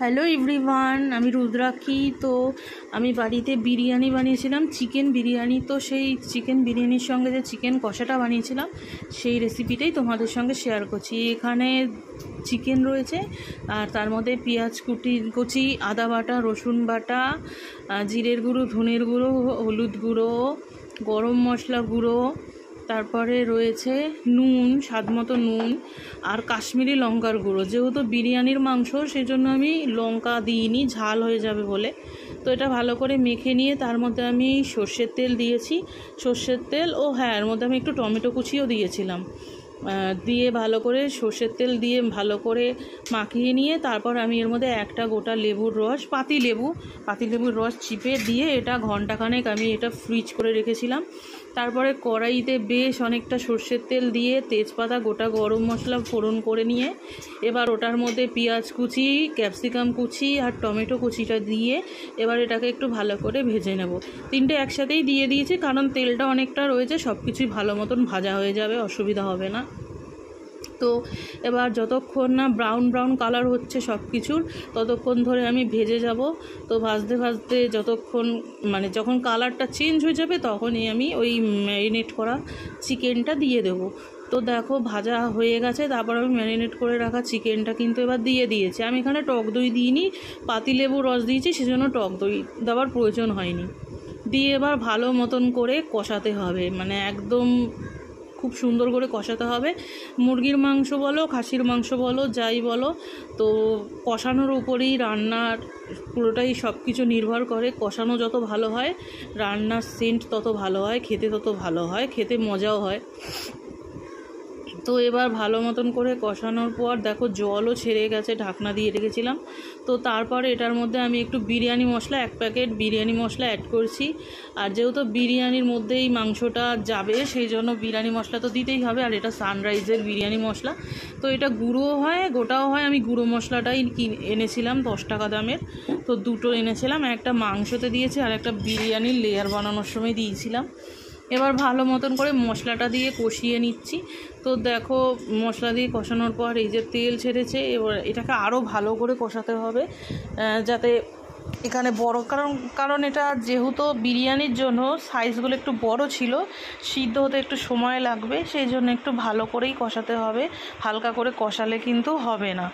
Hello everyone, আমি রুদ্রাক্ষী। তো আমি বাড়িতে বিরিয়ানি বানিয়েছিলাম, চিকেন বিরিয়ানি। তো সেই চিকেন বিরিয়ানির সঙ্গে যে চিকেন কষাটা বানিয়েছিলাম সেই রেসিপিটাই তোমাদের সঙ্গে শেয়ার করছি। এখানে চিকেন রয়েছে আর তার মধ্যে পেঁয়াজ কুচি, আদা বাটা, রসুন বাটা, জিরের গুঁড়ো, ধনের গুঁড়ো, হলুদ গুঁড়ো, গরম মশলা গুঁড়ো, তারপরে রয়েছে নুন, স্বাদমতো নুন আর কাশ্মীরি লঙ্কার গুঁড়ো। যেহেতু বিরিয়ানির মাংস সেই জন্য আমি লঙ্কা দিইনি, ঝাল হয়ে যাবে বলে। তো এটা ভালো করে মেখে নিয়ে তার মধ্যে আমি সর্ষের তেল দিয়েছি, সর্ষের তেল ও হ্যাঁ, এর মধ্যে আমি একটু টমেটো কুচিও দিয়েছিলাম। দিয়ে ভালো করে সর্ষের তেল দিয়ে ভালো করে মাখিয়ে নিয়ে তারপর আমি এর মধ্যে একটা গোটা লেবুর রস, পাতিলেবুর রস চিপে দিয়ে এটা ঘন্টাখানেক আমি এটা ফ্রিজ করে রেখেছিলাম। তারপরে কড়াইতে বেশ অনেকটা সর্ষের তেল দিয়ে তেজপাতা, গোটা গরম মশলা ফোড়ন করে নিয়ে এবার ওটার মধ্যে পেঁয়াজ কুচি, ক্যাপসিকাম কুচি আর টমেটো কুচিটা দিয়ে এবার এটাকে একটু ভালো করে ভেজে নেব। তিনটে একসাথেই দিয়ে দিয়েছি কারণ তেলটা অনেকটা রয়েছে, সব কিছুই ভালো মতন ভাজা হয়ে যাবে, অসুবিধা হবে না। তো এবার যতক্ষণ না ব্রাউন কালার হচ্ছে সব কিছুর, ততক্ষণ ধরে আমি ভেজে যাব। তো ভাজতে যতক্ষণ যখন কালারটা চেঞ্জ হয়ে যাবে তখনই আমি ওই ম্যারিনেট করা চিকেনটা দিয়ে দেবো। তো দেখো ভাজা হয়ে গেছে, তারপর আমি ম্যারিনেট করে রাখা চিকেনটা কিন্তু এবার দিয়ে দিয়েছি। আমি এখানে টক দই দিইনি, পাতিলেবুর রস দিয়েছি, সেজন্য টক দই দেওয়ার প্রয়োজন হয়নি। দিয়ে এবার ভালো মতন করে কষাতে হবে, একদম খুব সুন্দর করে কষাতে হবে। মুরগির মাংস বলো, খাসির মাংস বলো, যাই বলো, তো কষানোর উপরেই রান্নার পুরোটাই সব কিছু নির্ভর করে। কষানো যত ভালো হয় রান্নার সেন্ট তত ভালো হয়, খেতে তত ভালো হয়, খেতে মজাও হয়। তো এবার ভালো মতন করে কষানোর পর দেখো জলও ছেড়ে গেছে, ঢাকনা দিয়ে রেখেছিলাম। তো তারপরে এটার মধ্যে আমি একটু বিরিয়ানি মশলা, 1 প্যাকেট বিরিয়ানি মশলা অ্যাড করছি। আর যেহেতু বিরিয়ানির মধ্যেই মাংসটা যাবে সেই জন্য বিরিয়ানি মশলা তো দিতেই হবে। আর এটা সানরাইজের বিরিয়ানি মশলা, তো এটা গুঁড়োও হয় গোটাও হয়। আমি গুঁড়ো মশলাটাই এনেছিলাম 10 টাকা দামের, তো দুটো এনেছিলাম, একটা মাংসতে দিয়েছি আর একটা বিরিয়ানির লেয়ার বানানোর সময় দিয়েছিলাম। এবার ভালো মতন করে মশলাটা দিয়ে কষিয়ে নিচ্ছি। তো দেখো মশলা দিয়ে কষানোর পর এই যে তেল ছেড়েছে, এবার এটাকে আরও ভালো করে কষাতে হবে যাতে এখানে বড়, কারণ এটা যেহেতু বিরিয়ানির জন্য সাইজগুলো একটু বড় ছিল, সিদ্ধ হতে একটু সময় লাগবে, সেই জন্য একটু ভালো করেই কষাতে হবে। হালকা করে কষালে কিন্তু হবে না,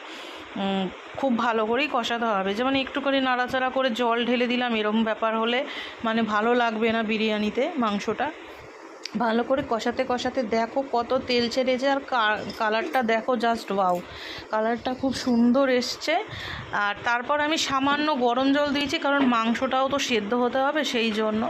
খুব ভালো করেই কষাতে হবে। যেমন একটু করে নাড়াচাড়া করে জল ঢেলে দিলাম, এরকম ব্যাপার হলে ভালো লাগবে না বিরিয়ানিতে মাংসটা। ভালো করে কষাতে দেখো কত তেল ছেড়েছে আর কালারটা দেখো, জাস্ট ওয়াও, কালারটা খুব সুন্দর এসছে। আর তারপর আমি সামান্য গরম জল দিয়েছি, কারণ মাংসটাও তো সেদ্ধ হতে হবে, সেই জন্য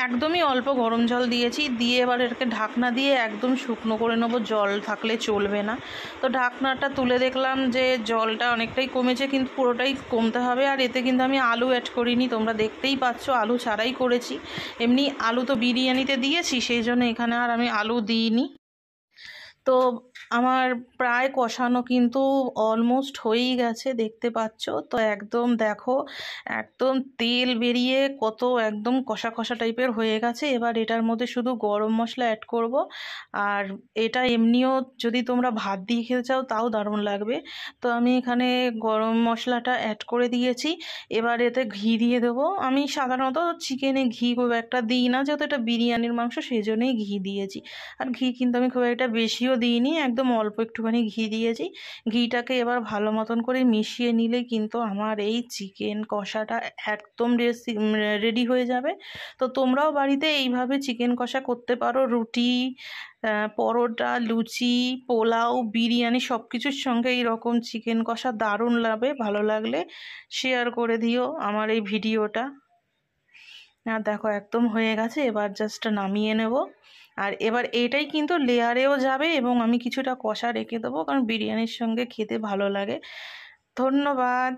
একদমই অল্প গরম জল দিয়েছি। দিয়ে এবার এটাকে ঢাকনা দিয়ে একদম শুকনো করে নেবো, জল থাকলে চলবে না। তো ঢাকনাটা তুলে দেখলাম যে জলটা অনেকটাই কমেছে, কিন্তু পুরোটাই কমতে হবে। আর এতে কিন্তু আমি আলু অ্যাড করিনি, তোমরা দেখতেই পাচ্ছ আলু ছাড়াই করেছি। এমনি আলু তো বিরিয়ানিতে দিয়েছি, সেই জন্য এখানে আর আমি আলু দিইনি। তো আমার প্রায় কষানো কিন্তু অলমোস্ট হয়েই গেছে, দেখতে পাচ্ছ। তো একদম দেখো, একদম তেল বেরিয়ে কত একদম কষা কষা টাইপের হয়ে গেছে। এবার এটার মধ্যে শুধু গরম মশলা অ্যাড করব। আর এটা এমনিও যদি তোমরা ভাত দিয়ে খেতে চাও তাও দারুণ লাগবে। তো আমি এখানে গরম মশলাটা অ্যাড করে দিয়েছি। এবার এতে ঘি দিয়ে দেবো। আমি সাধারণত চিকেনে ঘি খুব একটা দিই না, যেহেতু এটা বিরিয়ানির মাংস, সেই জন্যই ঘি দিয়েছি। আর ঘি কিন্তু আমি খুব একটা বেশিও দিইনি, একদম অল্প একটুখানি ঘি দিয়েছি। ঘিটাকে এবার ভালো মতন করে মিশিয়ে নিলে কিন্তু আমার এই চিকেন কষাটা একদম রেডি হয়ে যাবে। তো তোমরাও বাড়িতে এইভাবে চিকেন কষা করতে পারো। রুটি, পরোটা, লুচি, পোলাও, বিরিয়ানি সব কিছুর সঙ্গে এইরকম চিকেন কষা দারুণ লাগবে। ভালো লাগলে শেয়ার করে দিও আমার এই ভিডিওটা। দেখো একদম হয়ে গেছে, এবার জাস্ট নামিয়ে নেব। আর এবার এটাই কিন্তু লেয়ারেও যাবে এবং আমি কিছুটা কষা রেখে দেবো, কারণ বিরিয়ানির সঙ্গে খেতে ভালো লাগে। ধন্যবাদ।